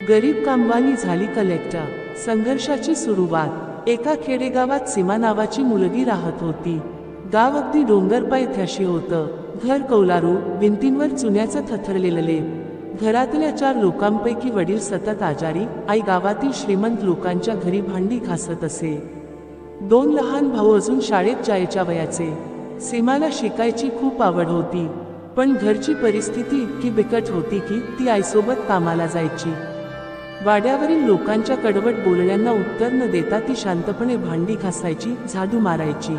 गरीब कामवाली झाली कलेक्टर। संघर्षाची सुरुवात। एका खेडेगावात सीमा नावाची मुलगी राहत होती। गाव अगदी डोंगर पायथ्याशी होतं। घर कौलारू, भिंतींवर चुन्याचं थरथरलेलं लेप। घरातल्या 4 लोकांपैकी वडील सतत आजारी, आई गावातील श्रीमंत लोकांच्या घरी भांडी घासत असे। 2 लहान भाऊ अजून शाळेत जायच्या वयाचे। सीमाला शिकायची खूप आवड होती, पण घरची परिस्थिती इतकी बिकट होती की ती आईसोबत कामाला जायची। वाड्यावरील लोकांच्या कडवट बोलण्यांना उत्तर न देता ती शांतपणे भांडी घासायची, झाडू मारायची।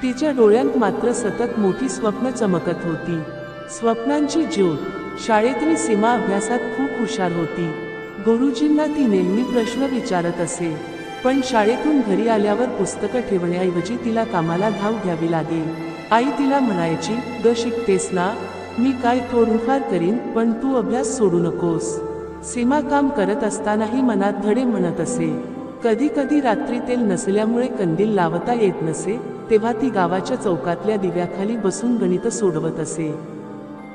तिच्या डोळ्यांत मात्र सतत मोठी स्वप्न चमकत होती, स्वप्नांची ज्योत। शाळेतली सीमा अभ्यासात खूप हुशार होती। गुरुजींना ती नेहमी प्रश्न विचारत असे, पण शाळेतून घरी आल्यावर पुस्तकं ठेवण्याऐवजी तिला कामाला धाव घ्यावी लागे। आई तिला म्हणायची, "ग शिकतेस ना, मी काय थोडंफार करीन, पण तू अभ्यास सोडू नकोस." सीमा काम करत असतानाही मनात धडे म्हणत असे। कधी कधी रात्री तेल नसल्यामुळे कंदील लावता येत नसे, तेव्हा ती गावाच्या चौकातल्या दिव्याखाली बसून गणितं सोडवत असे।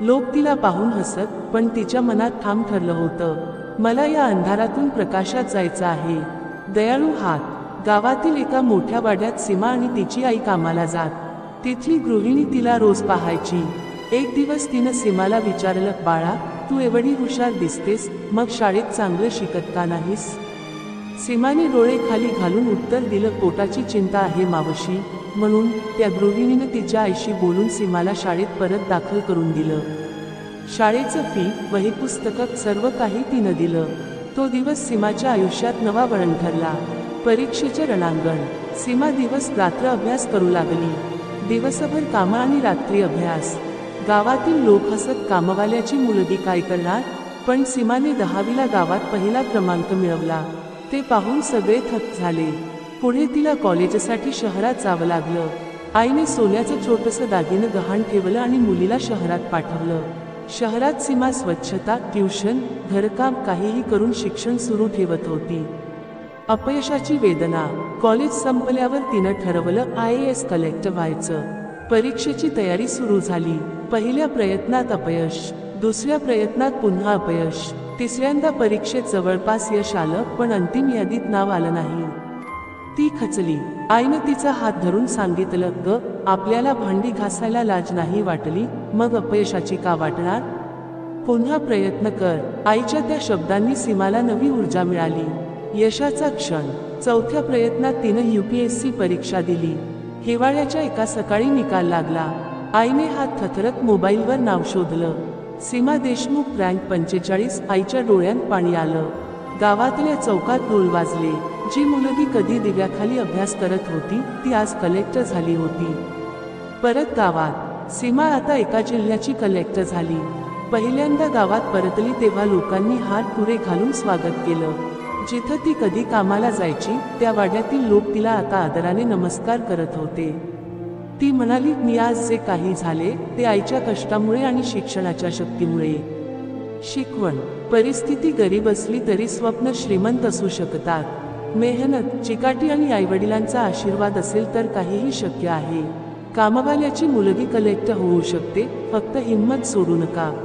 लोक तिला पाहून हसत, पण तिच्या मनात ठाम ठरलं होतं, मला या अंधारातून प्रकाशात जायचं आहे। दयाळू हात। गावातील एका मोठ्या वाड्यात सीमा आणि तिची आई कामाला जात। तिथली गृहिणी तिला रोज पाहायची। एक दिवस तिनं सीमाला विचारलं, "बाळा, तू एवढी हुशार दिसतेस, मग शाळेत चांगलं शिकत का नाहीस?" सीमाने डोळे खाली घालून उत्तर दिलं, "पोटाची चिंता आहे मावशी." म्हणून त्या गृहिणीनं तिच्या आईशी बोलून सीमाला शाळेत परत दाखल करून दिलं। शाळेचं फी, वही, पुस्तकं सर्व काही तिनं दिलं। तो दिवस सीमाच्या आयुष्यात नवा वळण ठरला। परीक्षेचे रणांगण। सीमा दिवस रात्र अभ्यास करू लागली। दिवसभर कामं आणि रात्री अभ्यास। गावातील लोक हसत, कामवाल्याची मुलगी काय करणार? पण सीमाने 10वीला गावात पहिला क्रमांक मिळवला। ते पाहून सगळे थक्क झाले। पुढे तिला कॉलेजसाठी शहरात जावं लागलं। आईने सोन्याचं छोटंसं दागिनं गहाण ठेवलं आणि मुलीला शहरात पाठवलं। शहरात सीमा स्वच्छता, ट्युशन, घरकाम काहीही करून शिक्षण सुरू ठेवत होती। अपयशाची वेदना। कॉलेज संपल्यावर तिनं ठरवलं IAS कलेक्टर व्हायचं। परीक्षेची तयारी सुरू झाली। पहिल्या प्रयत्नात अपयश, दुसऱ्या प्रयत्नात पुन्हा अपयश, तिसऱ्यांदा परीक्षेत जवळपास यश आलं, पण अंतिम यादीत नाव आलं नाही। ती खचली। आईनं तिचा हात धरून सांगितलं, "ग, आपल्याला भांडी घासायला लाज नाही वाटली, मग अपयशाची का वाटणार? पुन्हा प्रयत्न कर." आईच्या त्या शब्दांनी सीमाला नवी ऊर्जा मिळाली। यशाचा क्षण। 4थ्या प्रयत्नात तिनं UPSC परीक्षा दिली। हिवाळ्याच्या एका सकाळी निकाल लागला। आईने हात थरथरत मोबाईलवर नाव शोधलं, सीमा देशमुख, रँक 45। आईच्या डोळ्यांत पाणी आलं। गावातल्या चौकात ढोल वाजले। जी मुलगी कधी दिव्याखाली अभ्यास करत होती, ती आज कलेक्टर झाली होती। परत गावात। सीमा आता एका जिल्ह्याची कलेक्टर झाली। पहिल्यांदा गावात परतली तेव्हा लोकांनी हात पुढे घालून स्वागत केलं। जिथं ती कधी कामाला जायची, त्या वाड्यातील लोक तिला आता आदराने नमस्कार करत होते। ती म्हणाली, "मी आज जे काही झाले, ते आईच्या कष्टामुळे आणि शिक्षणाच्या शक्तीमुळे." शिकवण। परिस्थिती गरीब असली तरी स्वप्न श्रीमंत असू शकतात। मेहनत, चिकाटी आणि आईवडिलांचा आशीर्वाद असेल तर काहीही शक्य आहे। कामवाल्याची मुलगी कलेक्टर होऊ शकते, फक्त हिंमत सोडू नका।